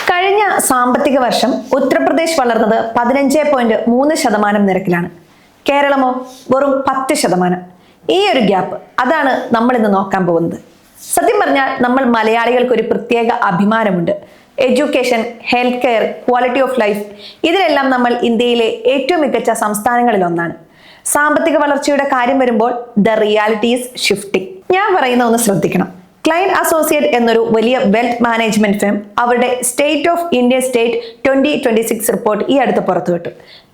കഴിഞ്ഞ സാമ്പത്തിക വർഷം ഉത്തർപ്രദേശ് വളർന്നത് 15.3% നിരക്കിലാണ്. കേരളമോ വെറും 10%. ഈ ഒരു ഗ്യാപ്പ് അതാണ് നമ്മൾ ഇന്ന് നോക്കാൻ പോകുന്നത്. സത്യം പറഞ്ഞാൽ നമ്മൾ മലയാളികൾക്ക് ഒരു പ്രത്യേക അഭിമാനമുണ്ട്. Education, health care, quality of life, ഇതിലെല്ലാം നമ്മൾ ഇന്ത്യയിലെ ഏറ്റവും മികച്ച സംസ്ഥാനങ്ങളിൽ ഒന്നാണ്. സാമ്പത്തിക വളർച്ചയുടെ കാര്യം വരുമ്പോൾ ദ റിയാലിറ്റി ഈസ് ഷിഫ്റ്റിംഗ്. ഞാൻ പറയുന്ന ഒന്ന് ശ്രദ്ധിക്കണം. ക്ലൈന്റ് അസോസിയേറ്റ് എന്നൊരു വലിയ വെൽത്ത് മാനേജ്മെന്റ് ഫേം അവരുടെ state of India state 2026 report ഈ അടുത്ത് പുറത്തുവിട്ടു.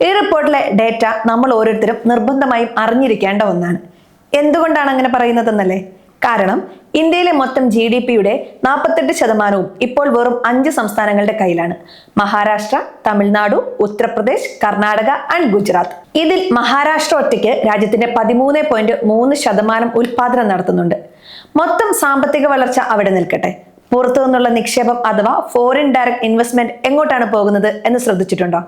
ഈ റിപ്പോർട്ടിലെ ഡേറ്റ നമ്മൾ ഓരോരുത്തരും നിർബന്ധമായും അറിഞ്ഞിരിക്കേണ്ട ഒന്നാണ്. എന്തുകൊണ്ടാണ് അങ്ങനെ പറയുന്നതെന്നല്ലേ? കാരണം ഇന്ത്യയിലെ മൊത്തം GDPയുടെ 48% ഇപ്പോൾ വെറും 5 സംസ്ഥാനങ്ങളുടെ കയ്യിലാണ്. മഹാരാഷ്ട്ര, തമിഴ്നാടു, ഉത്തർപ്രദേശ്, കർണാടക ആൻഡ് ഗുജറാത്ത്. ഇതിൽ മഹാരാഷ്ട്ര ഒറ്റയ്ക്ക് രാജ്യത്തിന്റെ 13.3% ഉൽപാദനം നടത്തുന്നുണ്ട്. മൊത്തം സാമ്പത്തിക വളർച്ച അവിടെ നിൽക്കട്ടെ, പുറത്തു നിന്നുള്ള നിക്ഷേപം അഥവാ ഫോറിൻ ഡയറക്ട് ഇൻവെസ്റ്റ്മെന്റ് എങ്ങോട്ടാണ് പോകുന്നത് എന്ന് ശ്രദ്ധിച്ചിട്ടുണ്ടോ?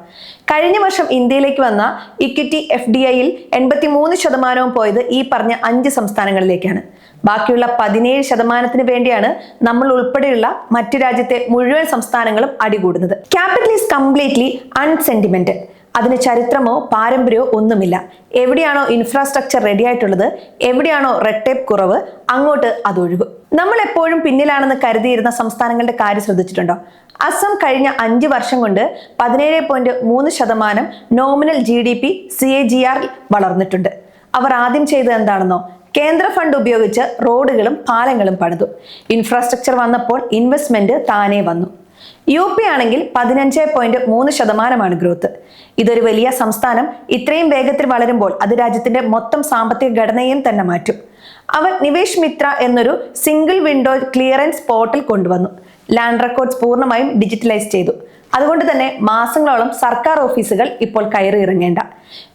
കഴിഞ്ഞ വർഷം ഇന്ത്യയിലേക്ക് വന്ന ഇക്വിറ്റി FDIയിൽ 83% പോയത് ഈ പറഞ്ഞ 5 സംസ്ഥാനങ്ങളിലേക്കാണ്. ബാക്കിയുള്ള 17% വേണ്ടിയാണ് നമ്മൾ ഉൾപ്പെടെയുള്ള മറ്റു രാജ്യത്തെ മുഴുവൻ സംസ്ഥാനങ്ങളും അടികൂടുന്നത്. Capital is completely unsentimental. അതിന് ചരിത്രമോ പാരമ്പര്യമോ ഒന്നുമില്ല. എവിടെയാണോ ഇൻഫ്രാസ്ട്രക്ചർ റെഡി ആയിട്ടുള്ളത്, എവിടെയാണോ റെഡ് ടേപ്പ് കുറവ്, അങ്ങോട്ട് അതൊഴുകും. നമ്മൾ എപ്പോഴും പിന്നിലാണെന്ന് കരുതിയിരുന്ന സംസ്ഥാനങ്ങളുടെ കാര്യം ശ്രദ്ധിച്ചിട്ടുണ്ടോ? അസം കഴിഞ്ഞ 5 വർഷം കൊണ്ട് 17.3% നോമിനൽ GDP CAGR വളർന്നിട്ടുണ്ട്. അവർ ആദ്യം ചെയ്തത് എന്താണെന്നോ? കേന്ദ്ര ഫണ്ട് ഉപയോഗിച്ച് റോഡുകളും പാലങ്ങളും പണിതു. ഇൻഫ്രാസ്ട്രക്ചർ വന്നപ്പോൾ ഇൻവെസ്റ്റ്മെന്റ് താനേ വന്നു. UP ആണെങ്കിൽ 15.3% ഗ്രോത്ത്. ഇതൊരു വലിയ സംസ്ഥാനം ഇത്രയും വേഗത്തിൽ വളരുമ്പോൾ അത് രാജ്യത്തിന്റെ മൊത്തം സാമ്പത്തിക ഘടനയും തന്നെ മാറ്റും. അവർ നിവേശ് മിത്ര എന്നൊരു സിംഗിൾ വിൻഡോ ക്ലിയറൻസ് പോർട്ടൽ കൊണ്ടുവന്നു. ലാൻഡ് റെക്കോർഡ്സ് പൂർണ്ണമായും ഡിജിറ്റലൈസ് ചെയ്തു. അതുകൊണ്ട് തന്നെ മാസങ്ങളോളം സർക്കാർ ഓഫീസുകൾ ഇപ്പോൾ കയറി ഇറങ്ങേണ്ട.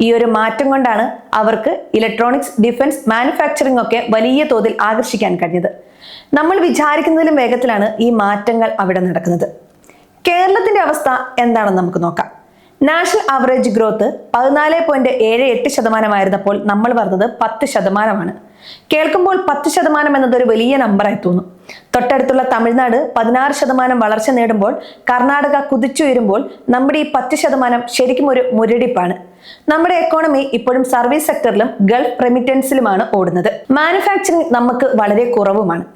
ഈ ഒരു മാറ്റം കൊണ്ടാണ് അവർക്ക് ഇലക്ട്രോണിക്സ്, ഡിഫൻസ്, മാനുഫാക്ചറിംഗ് ഒക്കെ വലിയ തോതിൽ ആകർഷിക്കാൻ കഴിഞ്ഞത്. നമ്മൾ വിചാരിക്കുന്നതിലും വേഗത്തിലാണ് ഈ മാറ്റങ്ങൾ അവിടെ നടക്കുന്നത്. കേരളത്തിന്റെ അവസ്ഥ എന്താണെന്ന് നമുക്ക് നോക്കാം. നാഷണൽ ആവറേജ് ഗ്രോത്ത് 14.78% ആയിരുന്നപ്പോൾ നമ്മൾ പറഞ്ഞത് 10%. കേൾക്കുമ്പോൾ 10% എന്നതൊരു വലിയ നമ്പറായി തോന്നും. തൊട്ടടുത്തുള്ള തമിഴ്നാട് 16% വളർച്ച നേടുമ്പോൾ കർണാടക കുതിച്ചുയരുമ്പോൾ നമ്മുടെ ഈ 10% ശരിക്കും ഒരു മുരടിപ്പാണ്. നമ്മുടെ എക്കോണമി ഇപ്പോഴും സർവീസ് സെക്ടറിലും ഗൾഫ് റെമിറ്റൻസിലുമാണ് ഓടുന്നത്. മാനുഫാക്ചറിംഗ് നമുക്ക് വളരെ കുറവുമാണ്.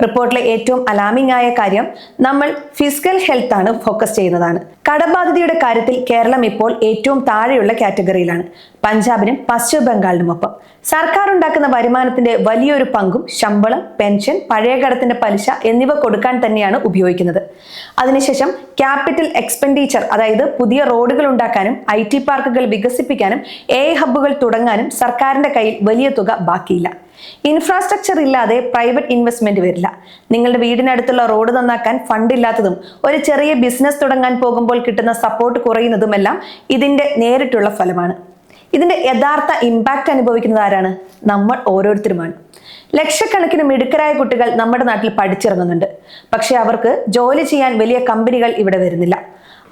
റിപ്പോർട്ടിലെ ഏറ്റവും അലാമിംഗ് ആയ കാര്യം നമ്മൾ ഫിസിക്കൽ ഹെൽത്ത് ആണ് ഫോക്കസ് ചെയ്യുന്നതാണ്. കടബാധ്യതയുടെ കാര്യത്തിൽ കേരളം ഇപ്പോൾ ഏറ്റവും താഴെയുള്ള കാറ്റഗറിയിലാണ്, പഞ്ചാബിനും പശ്ചിമ ബംഗാളിനുമൊപ്പം. സർക്കാർ ഉണ്ടാക്കുന്ന വരുമാനത്തിന്റെ വലിയൊരു പങ്കും ശമ്പളം, പെൻഷൻ, പഴയ കടത്തിന്റെ പലിശ എന്നിവ കൊടുക്കാൻ തന്നെയാണ് ഉപയോഗിക്കുന്നത്. അതിനുശേഷം ക്യാപിറ്റൽ എക്സ്പെൻഡിച്ചർ, അതായത് പുതിയ റോഡുകൾ ഉണ്ടാക്കാനും IT പാർക്കുകൾ വികസിപ്പിക്കാനും AI ഹബ്ബുകൾ തുടങ്ങാനും സർക്കാരിന്റെ കയ്യിൽ വലിയ തുക ബാക്കിയില്ല. ഇൻഫ്രാസ്ട്രക്ചർ ഇല്ലാതെ പ്രൈവറ്റ് ഇൻവെസ്റ്റ്മെന്റ് വരില്ല. നിങ്ങളുടെ വീടിനടുത്തുള്ള റോഡ് നന്നാക്കാൻ ഫണ്ട് ഇല്ലാത്തതും ഒരു ചെറിയ ബിസിനസ് തുടങ്ങാൻ പോകുമ്പോൾ കിട്ടുന്ന സപ്പോർട്ട് കുറയുന്നതുമെല്ലാം ഇതിന്റെ നേരിട്ടുള്ള ഫലമാണ്. ഇതിന്റെ യഥാർത്ഥ ഇമ്പാക്റ്റ് അനുഭവിക്കുന്നത് ആരാണ്? നമ്മൾ ഓരോരുത്തരുമാണ്. ലക്ഷക്കണക്കിന് മിടുക്കരായ കുട്ടികൾ നമ്മുടെ നാട്ടിൽ പഠിച്ചിറങ്ങുന്നുണ്ട്. പക്ഷെ അവർക്ക് ജോലി ചെയ്യാൻ വലിയ കമ്പനികൾ ഇവിടെ വരുന്നില്ല.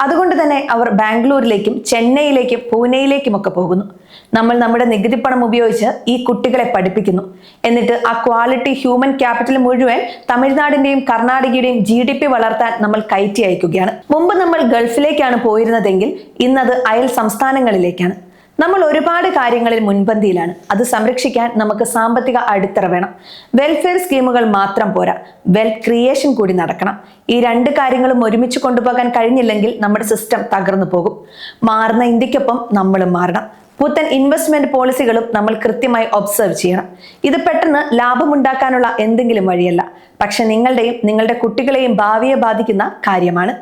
അതുകൊണ്ട് തന്നെ അവർ ബാംഗ്ലൂരിലേക്കും ചെന്നൈയിലേക്കും പൂനെയിലേക്കും ഒക്കെ പോകുന്നു. നമ്മൾ നമ്മുടെ നികുതി പണം ഉപയോഗിച്ച് ഈ കുട്ടികളെ പഠിപ്പിക്കുന്നു. എന്നിട്ട് ആ ക്വാളിറ്റി ഹ്യൂമൻ ക്യാപിറ്റൽ മുഴുവൻ തമിഴ്നാടിന്റെയും കർണാടകയുടെയും GDP വളർത്താൻ നമ്മൾ കയറ്റി അയക്കുകയാണ്. മുമ്പ് നമ്മൾ ഗൾഫിലേക്കാണ് പോയിരുന്നതെങ്കിൽ ഇന്നത് അയൽ സംസ്ഥാനങ്ങളിലേക്കാണ്. നമ്മൾ ഒരുപാട് കാര്യങ്ങളിൽ മുൻപന്തിയിലാണ്. അത് സംരക്ഷിക്കാൻ നമുക്ക് സാമ്പത്തിക അടിത്തറ വേണം. വെൽഫെയർ സ്കീമുകൾ മാത്രം പോരാ, വെൽത്ത് ക്രിയേഷൻ കൂടി നടക്കണം. ഈ 2 കാര്യങ്ങളും ഒരുമിച്ച് കൊണ്ടുപോകാൻ കഴിഞ്ഞില്ലെങ്കിൽ നമ്മുടെ സിസ്റ്റം തകർന്നു പോകും. മാറുന്ന ഇന്ത്യക്കൊപ്പം നമ്മളും മാറണം. പുത്തൻ ഇൻവെസ്റ്റ്മെന്റ് പോളിസികളും നമ്മൾ കൃത്യമായി ഒബ്സർവ് ചെയ്യണം. ഇത് പെട്ടെന്ന് ലാഭമുണ്ടാക്കാനുള്ള എന്തെങ്കിലും വഴിയല്ല, പക്ഷെ നിങ്ങളുടെയും നിങ്ങളുടെ കുട്ടികളെയും ഭാവിയെ ബാധിക്കുന്ന കാര്യമാണ്.